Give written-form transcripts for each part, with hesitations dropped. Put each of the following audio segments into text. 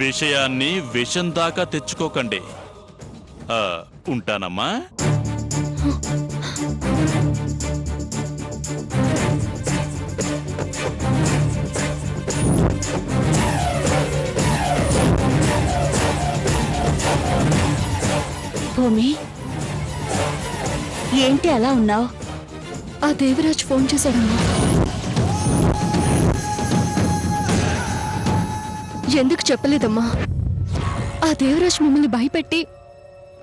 విషయాన్ని విషం దాకా తెచ్చుకోకండి. ఉంటానమ్మా. భూమి, ఏంటి అలా ఉన్నావు? ఆ దేవరాజ్ ఫోన్ చేశాడమ్మా. ఎందుకు చెప్పలేదమ్మా? ఆ దేవరాజ్ మమ్మల్ని భయపెట్టి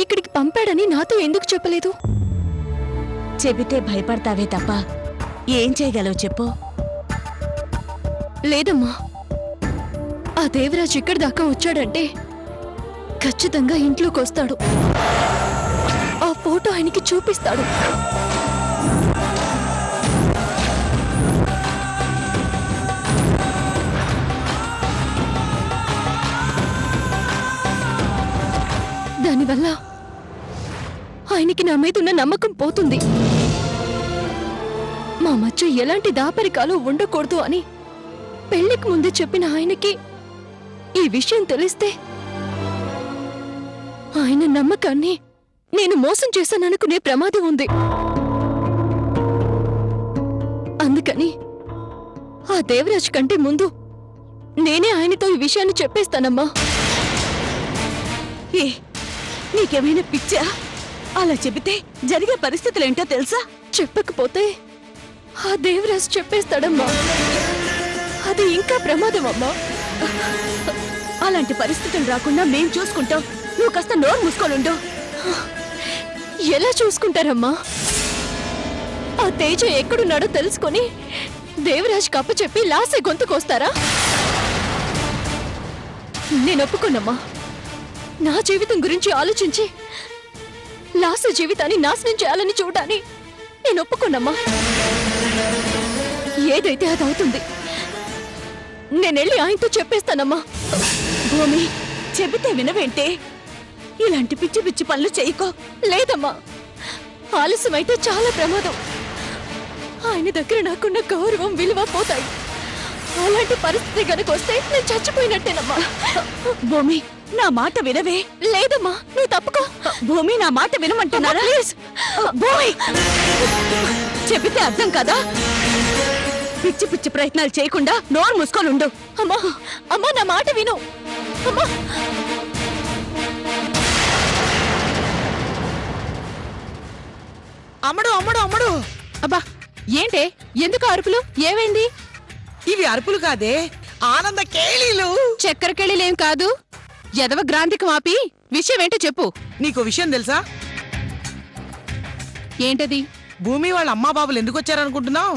ఇక్కడికి పంపాడని నాతో ఎందుకు చెప్పలేదు? చెబితే భయపడతావే తప్ప ఏం చేయగలవు చెప్పు. లేదమ్మా, ఆ దేవరాజ్ ఇక్కడి దాకా వచ్చాడంటే ఖచ్చితంగా ఇంట్లోకి వస్తాడు. ఆ ఫోటో ఆయనకి చూపిస్తాడు. దానివల్ల ఆయనకి నా మీద ఉన్న నమ్మకం పోతుంది. మా మధ్య ఎలాంటి దాపరికాలు ఉండకూడదు అని పెళ్లికి ముందే చెప్పిన ఆయనకి ఈ విషయం తెలిస్తే ఆయన నమ్మకాన్ని నేను మోసం చేశాననుకునే ప్రమాదం ఉంది. అందుకని ఆ దేవరాజ్ కంటే ముందు నేనే ఆయనతో ఈ విషయాన్ని చెప్పేస్తానమ్మా. నీకేమైనా పిచ్చా? అలా చెబితే జరిగే పరిస్థితులేంటో తెలుసా? చెప్పకపోతే ఆ దేవరాజ్ చెప్పేస్తాడమ్మా. అది ఇంకా ప్రమాదం అమ్మా. అలాంటి పరిస్థితులు రాకుండా మేం చూసుకుంటాం. నువ్వు కాస్త నోరు మూసుకోనుండు. ఎలా చూసుకుంటారమ్మా? ఆ తేజ ఎక్కడున్నాడో తెలుసుకొని దేవరాజ్ కప్పచెప్పి లాసే గొంతుకొస్తారా? నేను ఒప్పుకోనమ్మా. నా జీవితం గురించి ఆలోచించి లాసే జీవితాన్ని నాశనం చేయాలని చూడాలని నేను ఒప్పుకోనమ్మా. ఏదైతే అది అవుతుంది. నేనెళ్ళి ఆయనతో చెప్పేస్తానమ్మా. భూమి, చెబితే వినవేంటే? ఇలాంటి పిచ్చి పిచ్చి పనులు చేయకో. లేదమ్మా, ఆలస్యం అయితే చాలా ప్రమాదం. ఆయన దగ్గర నాకున్న గౌరవం, విలువ పోతాయి. అలాంటి పరిస్థితి గనక వస్తే నేను చచ్చిపోయినట్టేనమ్మా. భూమి, నా మాట వినవే. లేదమ్మా, నువ్వు తప్పుకో. భూమి, నా మాట వినమంటున్నారా? భూమి, చెబితే అర్థం కదా. పిచ్చి పిచ్చి ప్రయత్నాలు చేయకుండా నోరు మూసుకోనుండు. అమ్మా, అమ్మా, నా మాట విను అమ్మా. అమ్మడు అమ్మడు అమ్మడు. అబ్బా, ఏంటే? ఎందుకు అరుపులు? ఏమైంది? ఇవి అరుపులు కాదే, ఆనంద కేళీలు. చక్కెర కేళీలేం కాదు. ఎదవ గ్రాంధికి మాపి విషయం ఏంటో చెప్పు. నీకు విషయం తెలుసా? ఏంటది? భూమి వాళ్ళ అమ్మా బాబులు ఎందుకు వచ్చారనుకుంటున్నావు?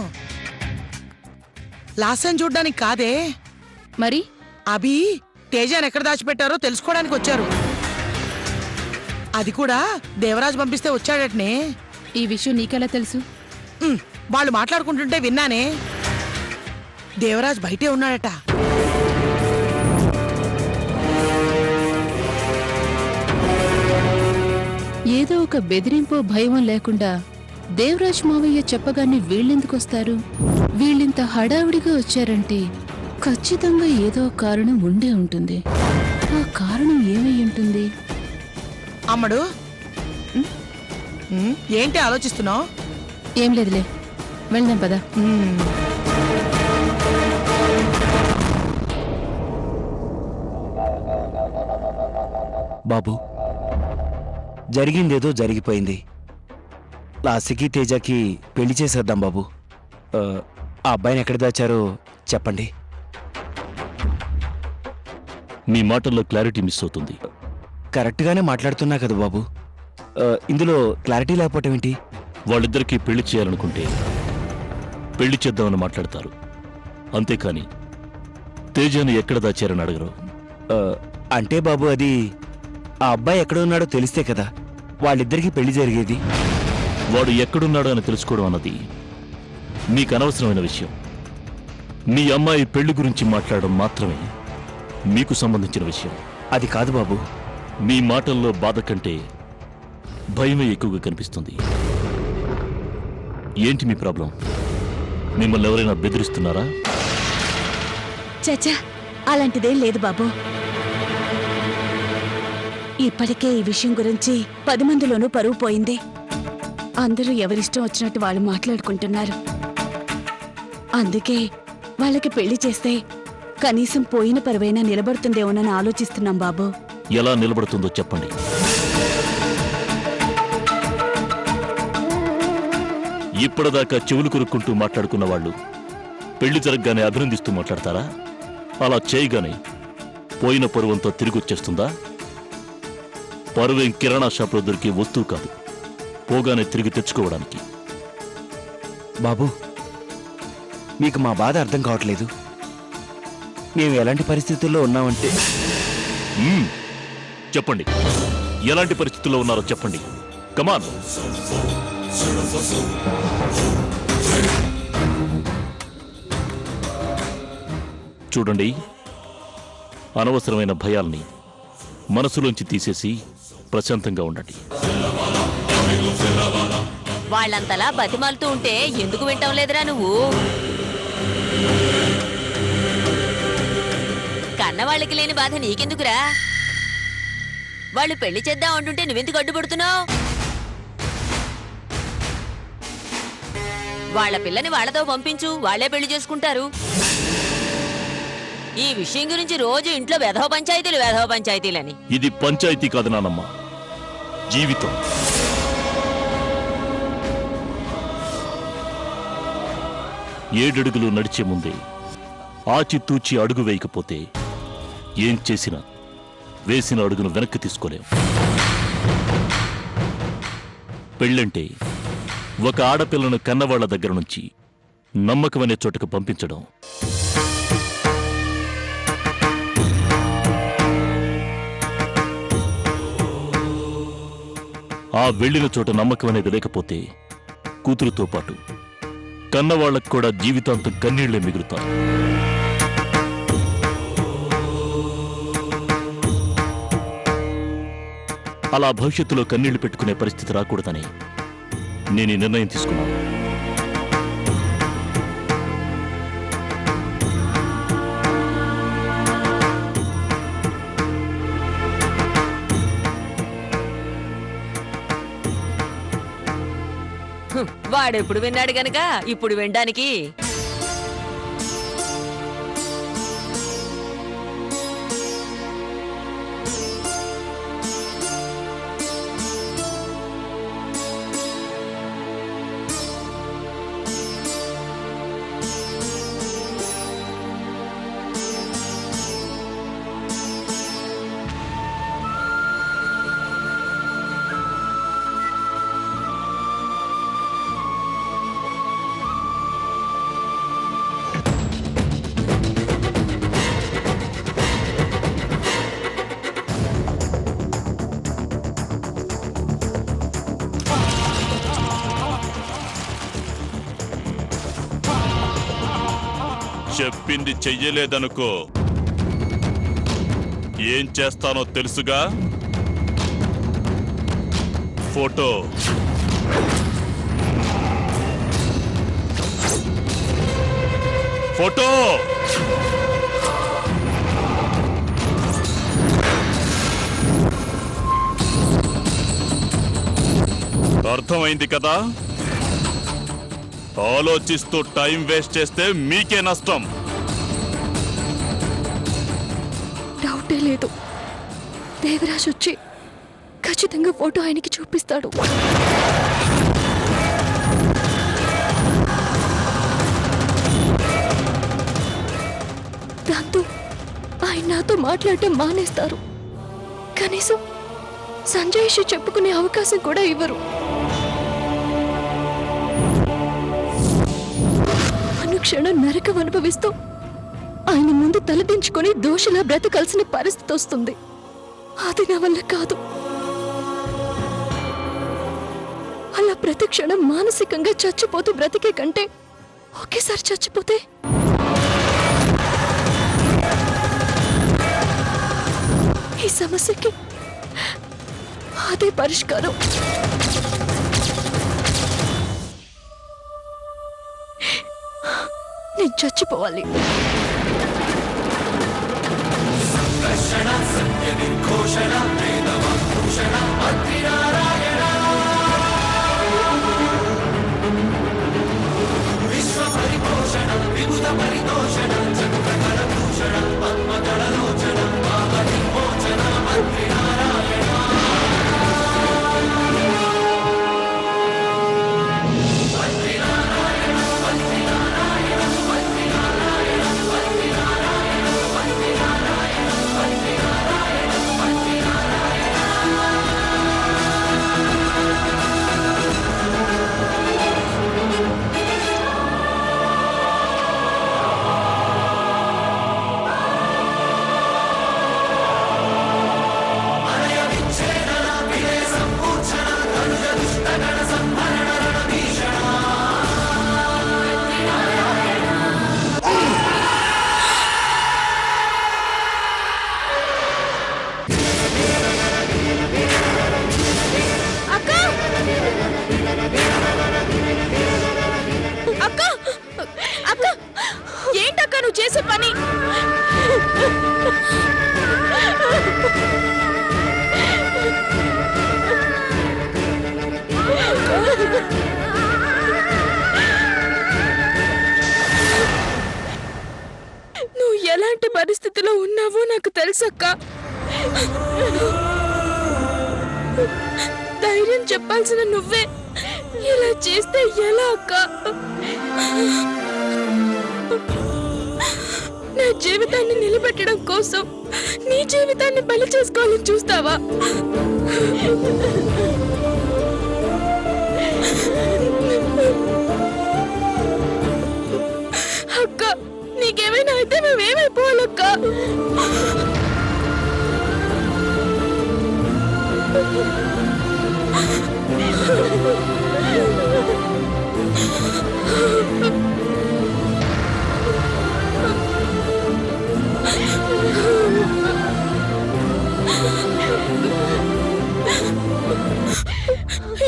లాస్యం చూడ్డానికి కాదే, మరి అభి తేజాన్ని ఎక్కడ దాచిపెట్టారో తెలుసుకోవడానికి వచ్చారు. అది కూడా దేవరాజ్ పంపిస్తే వచ్చాడటనే. ఈ విషయం నీకెలా తెలుసు? వాళ్ళు మాట్లాడుకుంటుంటే విన్నానే. దేవరాజ్ బయటే ఉన్నాడట. ఏదో ఒక బెదిరింపో భయం లేకుండా దేవరాజ్ మావయ్య చెప్పగానే వీళ్ళెందుకొస్తారు? వీళ్ళింత హడావిడిగా వచ్చారంటే ఖచ్చితంగా ఏదో కారణం ఉండే ఉంటుంది. ఆ కారణం ఏమై ఉంటుంది? అమ్మడు, ఏంటి ఆలోచిస్తున్నావు? ఏం లేదులే, వెళ్దాం పదా. బాబు, జరిగిందేదో జరిగిపోయింది. లాస్యకి తేజకి పెళ్లి చేసేద్దాం బాబు. ఆ అబ్బాయిని ఎక్కడ దాచారో చెప్పండి. మీ మాటల్లో క్లారిటీ మిస్ అవుతుంది. కరెక్ట్గానే మాట్లాడుతున్నా కదా బాబు. ఇందులో క్లారిటీ లేకపోవటం ఏంటి? వాళ్ళిద్దరికీ పెళ్లి చేయాలనుకుంటే పెళ్లి చేద్దామని మాట్లాడతారు, అంతేకాని తేజాన్ని ఎక్కడ దాచారని అడగరు. అంటే బాబు, అది ఆ అబ్బాయి ఎక్కడున్నాడో తెలిస్తే కదా వాళ్ళిద్దరికీ పెళ్లి జరిగేది. వాడు ఎక్కడున్నాడో అని తెలుసుకోవడం అన్నది మీకు అనవసరమైన విషయం. మీ అమ్మాయి పెళ్లి గురించి మాట్లాడడం మాత్రమే మీకు సంబంధించిన విషయం. అది కాదు బాబు. మీ మాటల్లో బాధ కంటే భయమే ఎక్కువగా కనిపిస్తుంది. ఏంటి మీ ప్రాబ్లం? మిమ్మల్ని ఎవరైనా బెదిరిస్తున్నారా? చచ్చా, అలాంటిదేం లేదు బాబు. ఇప్పటికే ఈ విషయం గురించి 10 మందిలోనూ పరువు పోయింది. అందరూ ఎవరిష్టం వచ్చినట్టు వాళ్ళు మాట్లాడుకుంటున్నారు. అందుకే వాళ్ళకి పెళ్లి చేస్తే కనీసం పోయిన పరువైనా నిలబడుతుందేమోనని ఆలోచిస్తున్నాం బాబు. ఎలా నిలబడుతుందో చెప్పండి. ఇప్పటిదాకా చెవులు కొరుక్కుంటూ మాట్లాడుకున్న వాళ్ళు పెళ్లి జరగగానే అభినందిస్తూ మాట్లాడతారా? అలా చేయగానే పోయిన పరువంతో తిరిగి వచ్చేస్తుందా? పరువేం కిరాణా షాప్లో దొరికే వస్తువు కాదు, పోగానే తిరిగి తెచ్చుకోవడానికి. బాబు, మీకు మా బాధ అర్థం కావట్లేదు. మేము ఎలాంటి పరిస్థితుల్లో ఉన్నామంటే చెప్పండి, ఎలాంటి పరిస్థితుల్లో ఉన్నారో చెప్పండి. కమాన్. చూడండి, అనవసరమైన భయాల్ని మనసులోంచి తీసేసి ప్రశాంతంగా ఉండండి. వాళ్ళంతలా బతిమాలుతూ ఉంటే ఎందుకు వింటాం లేదురా నువ్వు? కన్నవాళ్ళకి లేని బాధ నీకెందుకురా? వాళ్ళు పెళ్లి చేద్దాం అంటుంటే నువ్వెందుకు అడ్డుపడుతున్నావు? వాళ్ళ పిల్లని వాళ్ళతో పంపించు, వాళ్లే పెళ్లి చేసుకుంటారు. ఈ విషయం గురించి రోజు ఇంట్లో వెధవ పంచాయతీలని. ఇది పంచాయతీ కాదు నానమ్మ, జీవితం. ఏడడుగులు నడిచే ముందే ఆచితూచి అడుగు వేయకపోతే ఏం చేసినా వేసిన అడుగును వెనక్కి తీసుకోలేం. పెళ్ళంటే ఒక ఆడపిల్లను కన్నవాళ్ల దగ్గర నుంచి నమ్మకమనే చోటుకు పంపించడం. ఆ వెళ్ళిన చోట నమ్మకం అనేది లేకపోతే కూతురుతో పాటు కన్నవాళ్లకు కూడా జీవితాంతం కన్నీళ్లే మిగులుతారు. అలా భవిష్యత్తులో కన్నీళ్లు పెట్టుకునే పరిస్థితి రాకూడదని నేను ఈ నిర్ణయం తీసుకున్నాను. వాడెప్పుడు విన్నాడు గనక ఇప్పుడు వినడానికి. చెప్పింది చెయ్యలేదనుకో ఏం చేస్తానో తెలుసుగా. ఫోటో ఫోటో అర్థమైంది కదా? ఆలోచిస్తూ టైం వేస్ట్ చేస్తే మీకే నష్టం. డౌటే లేదు, దేవరాజ్ వచ్చి ఖచ్చితంగా ఫోటో ఆయనకి చూపిస్తాడు. దాంతో ఆయన నాతో మాట్లాడటం మానేస్తారు. కనీసం సంజయ్ చెప్పుకునే అవకాశం కూడా ఇవ్వరు. అనుక్షణం నరకం అనుభవిస్తూ ఆయన ముందు తలదించుకొని దోషిలా బ్రతకాల్సిన పరిస్థితి వస్తుంది. అది నా వల్ల కాదు. అలా ప్రతి క్షణం మానసికంగా చచ్చిపోతూ బ్రతికే కంటే ఒకేసారి చచ్చిపోతే ఈ సమస్యకి అదే పరిష్కారం. నేను చచ్చిపోవాలి. రక్షణ సత్య నిర్ఘోషణ వేదవా అక్క అక్క ఏంటక్క నువ్వు చేసే పని? నువ్వు ఎలాంటి పరిస్థితిలో ఉన్నావో నాకు తెలుసక్క. ధైర్యం చెప్పాల్సిన నువ్వే ఇలా చేస్తే ఎలా అక్క? నా జీవితాన్ని నిలబెట్టడం కోసం నీ జీవితాన్ని బలి చేసుకోవాలని చూస్తావా? అక్క నీకేమైనా అయితే మేమేమైపోవాలక్క?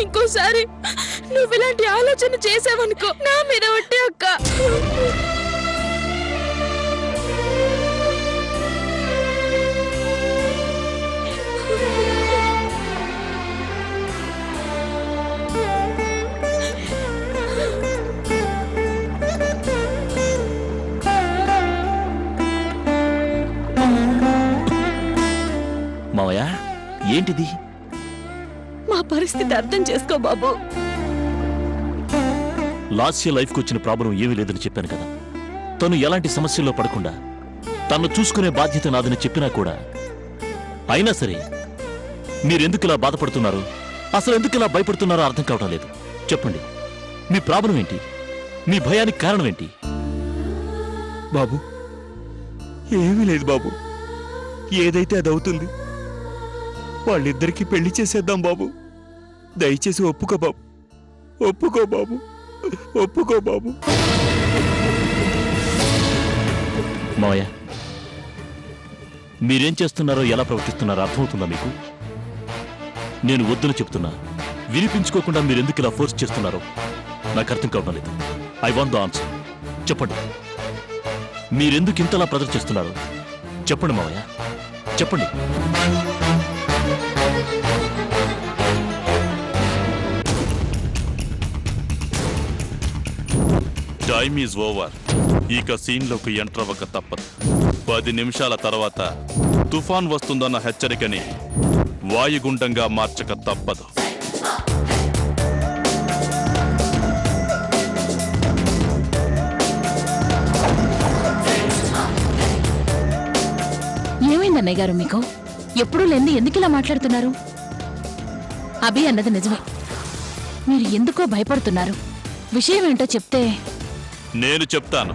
ఇంకోసారి నువ్వు ఇలాంటి ఆలోచన చేసావనుకో నా మీద ఒట్టే అక్క. మావయ్య ఏంటిది? మా పరిస్థితి అర్థం చేసుకో బాబు. లాస్య లైఫ్కి వచ్చిన ప్రాబ్లం ఏమీ లేదని చెప్పాను కదా. తను ఎలాంటి సమస్యల్లో పడకుండా తను చూసుకునే బాధ్యత నాదని చెప్పినా కూడా అయినా సరే మీరెందుకు ఇలా బాధపడుతున్నారు, అసలు ఎందుకు ఇలా భయపడుతున్నారో అర్థం కావడం లేదు. చెప్పండి, మీ ప్రాబ్లం ఏంటి? మీ భయానికి కారణం ఏంటి? బాబు ఏమీ లేదు బాబు. ఏదైతే అది అవుతుంది. వాళ్ళిద్దరికీ పెళ్లి చేసేద్దాం బాబు. దయచేసి ఒప్పుకో బాబు. ఒప్పుకో బాబు. ఒప్పుకో బాబు. మావయ్య, మీరేం చేస్తున్నారో ఎలా ప్రవర్తిస్తున్నారో అర్థమవుతుందా మీకు? నేను వద్దని చెప్తున్నా, వినిపించుకోకుండా మీరెందుకు ఇలా ఫోర్స్ చేస్తున్నారో నాకు అర్థం కావడం లేదు. I want the answer. చెప్పండి, మీరెందుకు ఇంతలా ప్రెజర్ చేస్తున్నారు? చెప్పండి మావయ్య, చెప్పండి. Time is over. ఇక సీన్లోకి ఎంటర్ అవ్వక తప్పదు. 10 నిమిషాల తర్వాత తుఫాన్ వస్తుందన్న హెచ్చరికని వాయుగుండంగా మార్చక తప్పదు. ఏమైంది అన్నయ్య గారు మీకు? ఎప్పుడూ లేని ఎందుకు ఇలా మాట్లాడుతున్నారు? అభి అన్నది నిజమే. మీరు ఎందుకో భయపడుతున్నారు. విషయం ఏంటో చెప్తే. నేను చెప్తాను.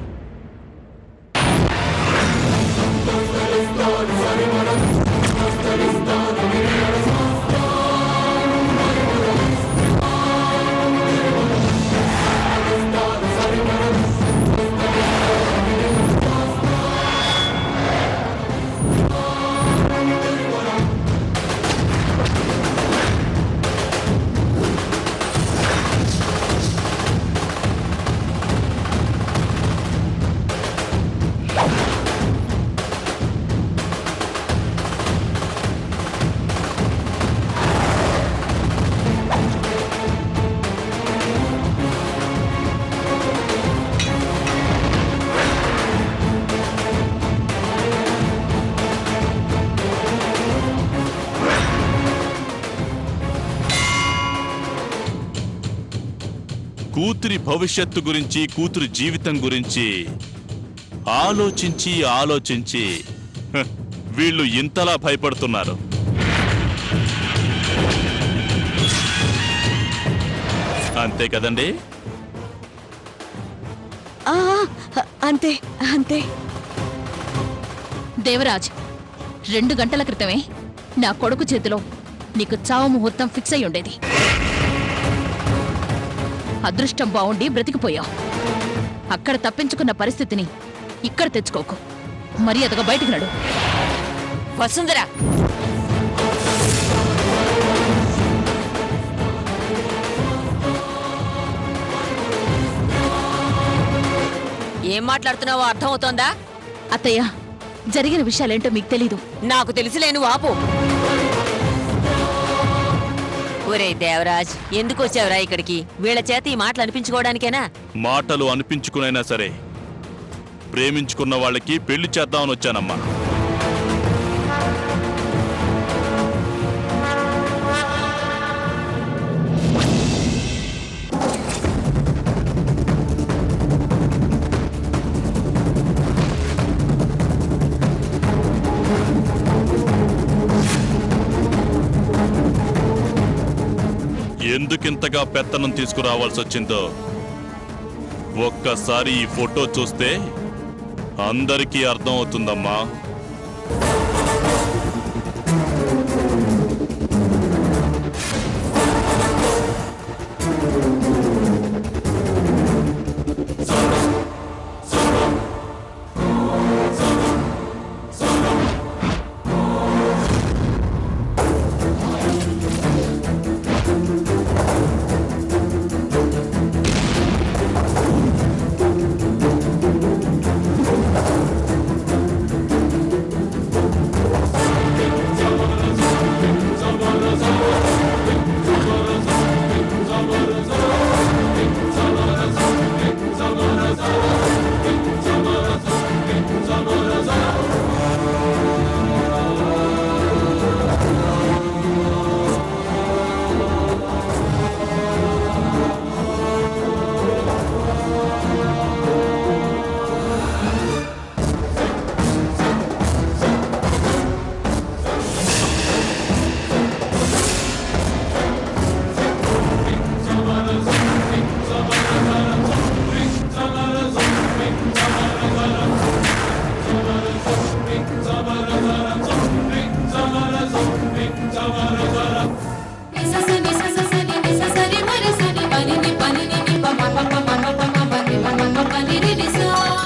కూతురి భవిష్యత్తు గురించి కూతురి జీవితం గురించి ఆలోచించి ఆలోచించి హ, వీళ్ళు ఇంతలా భయపడుతున్నారు. అంతే కదండి? ఆ, అంతే అంతే. దేవరాజ్ 2 గంటల క్రితమే నా కొడుకు చేతిలో నీకు చావు ముహూర్తం ఫిక్స్ అయి ఉండేది. అదృష్టం బావుండి బ్రతికిపోయావు. అక్కడ తప్పించుకున్న పరిస్థితిని ఇక్కడ తెచ్చుకోకు. మర్యాదగా బయటికి నడు. వసుంధర, ఏం మాట్లాడుతున్నావో అర్థం అవుతోందా? అత్తయ్య, జరిగిన విషయాలేంటో మీకు తెలీదు. నాకు తెలిసిలేను వాపు. ఒరే దేవరాజ్, ఎందుకు వచ్చావురా ఇక్కడికి? వీళ్ళ చేత ఈ మాటలు అనిపించుకోవడానికేనా? మాటలు అనిపించుకునైనా సరే ప్రేమించుకున్న వాళ్ళకి పెళ్లి చేద్దామని వచ్చానమ్మా. ఎందుకింతగా పెత్తనం తీసుకురావాల్సి వచ్చిందో ఒక్కసారి ఈ ఫోటో చూస్తే అందరికీ అర్థం అవుతుందమ్మా.